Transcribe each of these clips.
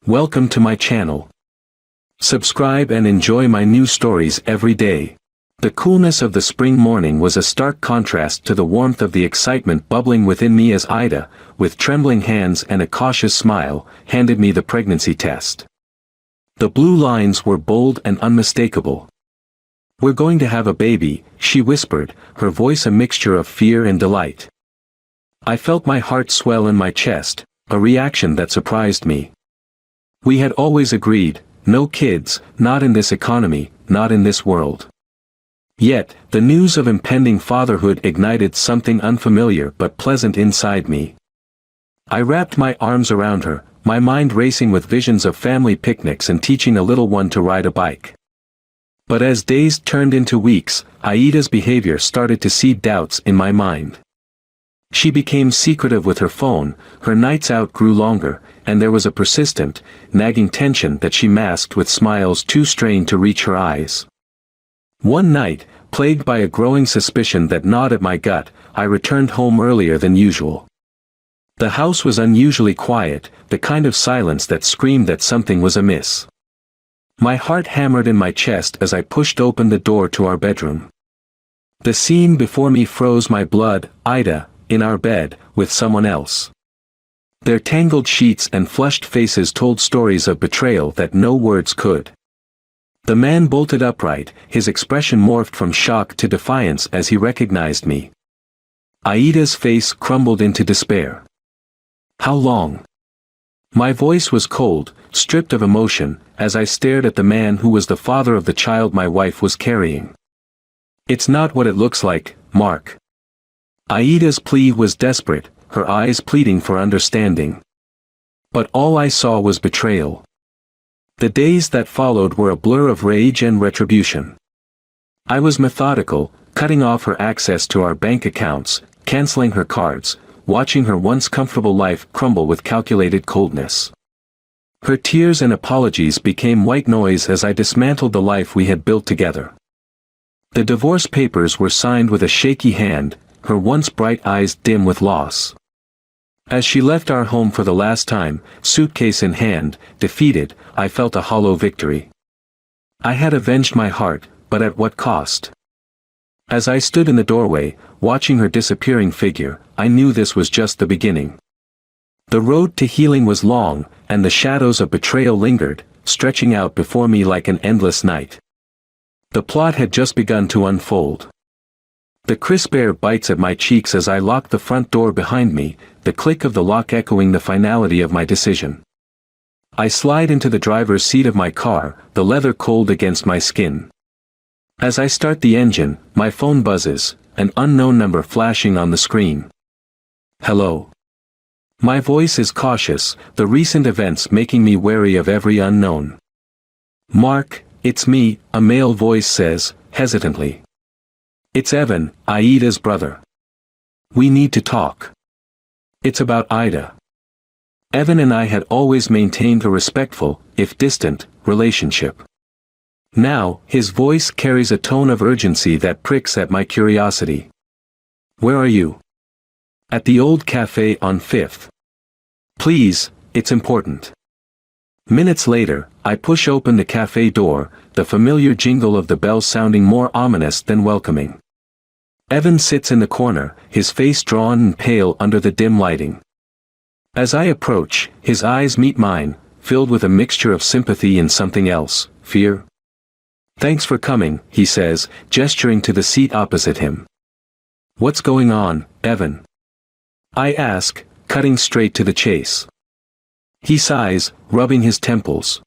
Welcome to my channel. Subscribe and enjoy my new stories every day. The coolness of the spring morning was a stark contrast to the warmth of the excitement bubbling within me as Ida, with trembling hands and a cautious smile, handed me the pregnancy test. The blue lines were bold and unmistakable. "We're going to have a baby," she whispered, her voice a mixture of fear and delight. I felt my heart swell in my chest, a reaction that surprised me. We had always agreed, no kids, not in this economy, not in this world. Yet, the news of impending fatherhood ignited something unfamiliar but pleasant inside me. I wrapped my arms around her, my mind racing with visions of family picnics and teaching a little one to ride a bike. But as days turned into weeks, Aida's behavior started to seed doubts in my mind. She became secretive with her phone, her nights out grew longer, and there was a persistent, nagging tension that she masked with smiles too strained to reach her eyes. One night, plagued by a growing suspicion that gnawed at my gut, I returned home earlier than usual. The house was unusually quiet, the kind of silence that screamed that something was amiss. My heart hammered in my chest as I pushed open the door to our bedroom. The scene before me froze my blood, Ida, in our bed, with someone else. Their tangled sheets and flushed faces told stories of betrayal that no words could. The man bolted upright, his expression morphed from shock to defiance as he recognized me. Aida's face crumbled into despair. "How long?" My voice was cold, stripped of emotion, as I stared at the man who was the father of the child my wife was carrying. "It's not what it looks like, Mark." Aida's plea was desperate, her eyes pleading for understanding. But all I saw was betrayal. The days that followed were a blur of rage and retribution. I was methodical, cutting off her access to our bank accounts, canceling her cards, watching her once comfortable life crumble with calculated coldness. Her tears and apologies became white noise as I dismantled the life we had built together. The divorce papers were signed with a shaky hand, her once bright eyes dim with loss. As she left our home for the last time, suitcase in hand, defeated, I felt a hollow victory. I had avenged my heart, but at what cost? As I stood in the doorway, watching her disappearing figure, I knew this was just the beginning. The road to healing was long, and the shadows of betrayal lingered, stretching out before me like an endless night. The plot had just begun to unfold. The crisp air bites at my cheeks as I locked the front door behind me, the click of the lock echoing the finality of my decision. I slide into the driver's seat of my car, the leather cold against my skin. As I start the engine, my phone buzzes, an unknown number flashing on the screen. "Hello." My voice is cautious, the recent events making me wary of every unknown. "Mark, it's me," a male voice says, hesitantly. "It's Evan, Aida's brother. We need to talk. It's about Ida." Evan and I had always maintained a respectful, if distant, relationship. Now, his voice carries a tone of urgency that pricks at my curiosity. "Where are you?" "At the old cafe on 5th. Please, it's important." Minutes later, I push open the cafe door, the familiar jingle of the bell sounding more ominous than welcoming. Evan sits in the corner, his face drawn and pale under the dim lighting. As I approach, his eyes meet mine, filled with a mixture of sympathy and something else, fear. "Thanks for coming," he says, gesturing to the seat opposite him. "What's going on, Evan?" I ask, cutting straight to the chase. He sighs, rubbing his temples.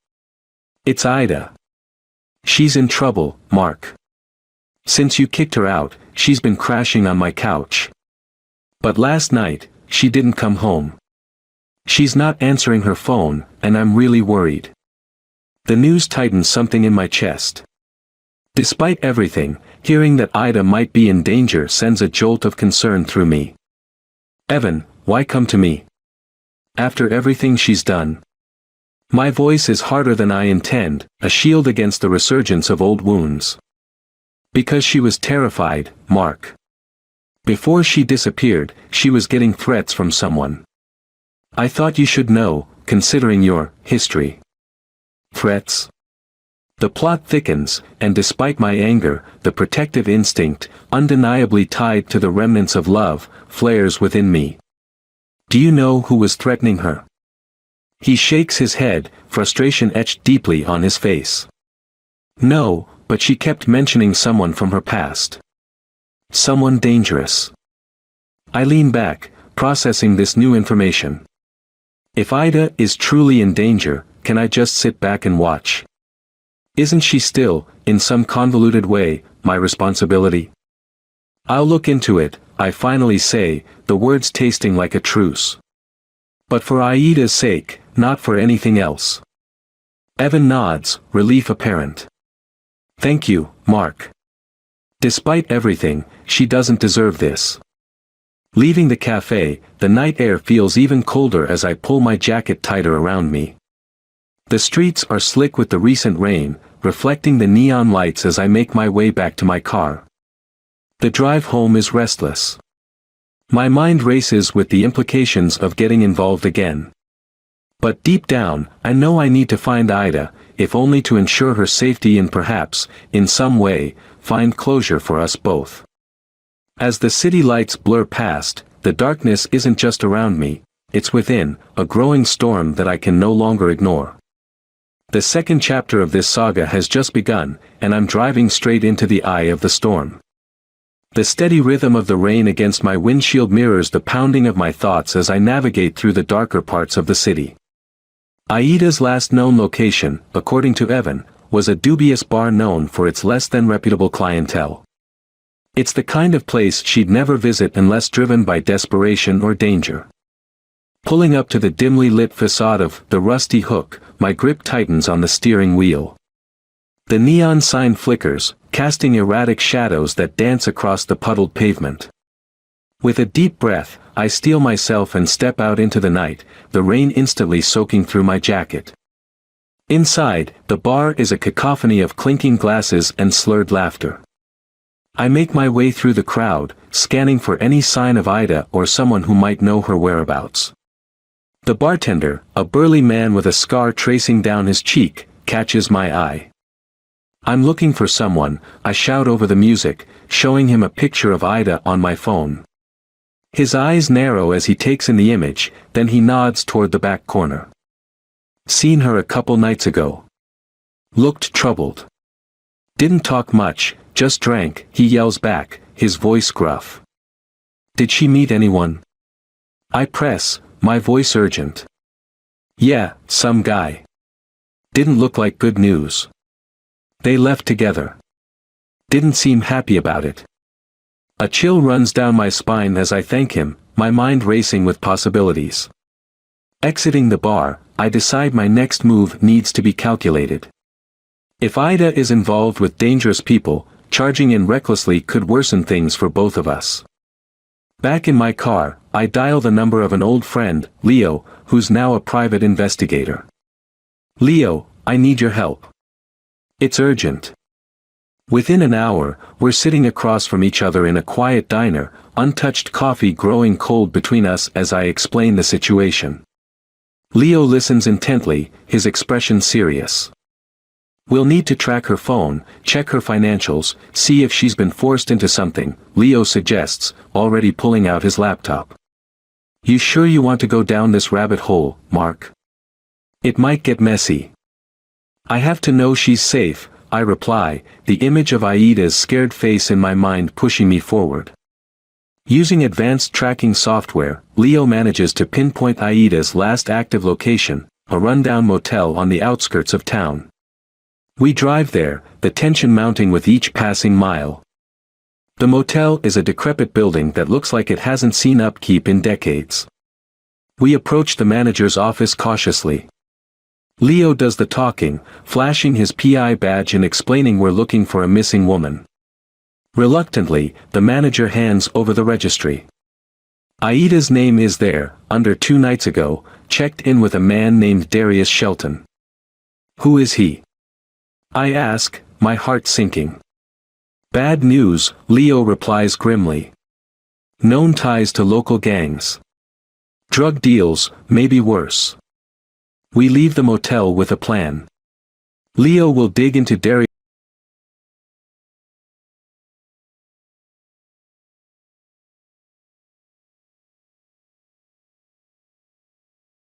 "It's Ida. She's in trouble, Mark. Since you kicked her out, she's been crashing on my couch. But last night, she didn't come home. She's not answering her phone, and I'm really worried." The news tightens something in my chest. Despite everything, hearing that Ida might be in danger sends a jolt of concern through me. "Evan, why come to me? After everything she's done?" My voice is harder than I intend, a shield against the resurgence of old wounds. "Because she was terrified, Mark. Before she disappeared, she was getting threats from someone. I thought you should know," considering your history. Threats? The plot thickens, and despite my anger, the protective instinct, undeniably tied to the remnants of love, flares within me. Do you know who was threatening her? He shakes his head, frustration etched deeply on his face. No, but she kept mentioning someone from her past. Someone dangerous. I lean back, processing this new information. If Ida is truly in danger, can I just sit back and watch? Isn't she still, in some convoluted way, my responsibility? I'll look into it, I finally say, the words tasting like a truce. But for Aida's sake, not for anything else. Evan nods, relief apparent. Thank you, Mark. Despite everything, she doesn't deserve this. Leaving the cafe, the night air feels even colder as I pull my jacket tighter around me. The streets are slick with the recent rain, reflecting the neon lights as I make my way back to my car. The drive home is restless. My mind races with the implications of getting involved again. But deep down, I know I need to find Ida, if only to ensure her safety and perhaps, in some way, find closure for us both. As the city lights blur past, the darkness isn't just around me, it's within, a growing storm that I can no longer ignore. The second chapter of this saga has just begun, and I'm driving straight into the eye of the storm. The steady rhythm of the rain against my windshield mirrors the pounding of my thoughts as I navigate through the darker parts of the city. Aida's last known location, according to Evan, was a dubious bar known for its less than reputable clientele. It's the kind of place she'd never visit unless driven by desperation or danger. Pulling up to the dimly lit facade of the Rusty Hook, my grip tightens on the steering wheel. The neon sign flickers, casting erratic shadows that dance across the puddled pavement. With a deep breath, I steel myself and step out into the night, the rain instantly soaking through my jacket. Inside, the bar is a cacophony of clinking glasses and slurred laughter. I make my way through the crowd, scanning for any sign of Ida or someone who might know her whereabouts. The bartender, a burly man with a scar tracing down his cheek, catches my eye. I'm looking for someone, I shout over the music, showing him a picture of Ida on my phone. His eyes narrow as he takes in the image, then he nods toward the back corner. Seen her a couple nights ago. Looked troubled. Didn't talk much, just drank, he yells back, his voice gruff. Did she meet anyone? I press, my voice urgent. Yeah, some guy. Didn't look like good news. They left together. Didn't seem happy about it. A chill runs down my spine as I thank him, my mind racing with possibilities. Exiting the bar, I decide my next move needs to be calculated. If Ida is involved with dangerous people, charging in recklessly could worsen things for both of us. Back in my car, I dial the number of an old friend, Leo, who's now a private investigator. Leo, I need your help. It's urgent. Within an hour, we're sitting across from each other in a quiet diner, untouched coffee growing cold between us as I explain the situation. Leo listens intently, his expression serious. We'll need to track her phone, check her financials, see if she's been forced into something, Leo suggests, already pulling out his laptop. You sure you want to go down this rabbit hole, Mark? It might get messy. I have to know she's safe, I reply, the image of Aida's scared face in my mind pushing me forward. Using advanced tracking software, Leo manages to pinpoint Aida's last active location, a rundown motel on the outskirts of town. We drive there, the tension mounting with each passing mile. The motel is a decrepit building that looks like it hasn't seen upkeep in decades. We approach the manager's office cautiously. Leo does the talking, flashing his PI badge and explaining we're looking for a missing woman. Reluctantly, the manager hands over the registry. Aida's name is there, under 2 nights ago, checked in with a man named Darius Shelton. Who is he? I ask, my heart sinking. Bad news, Leo replies grimly. Known ties to local gangs. Drug deals, maybe worse. We leave the motel with a plan. Leo will dig into Darius'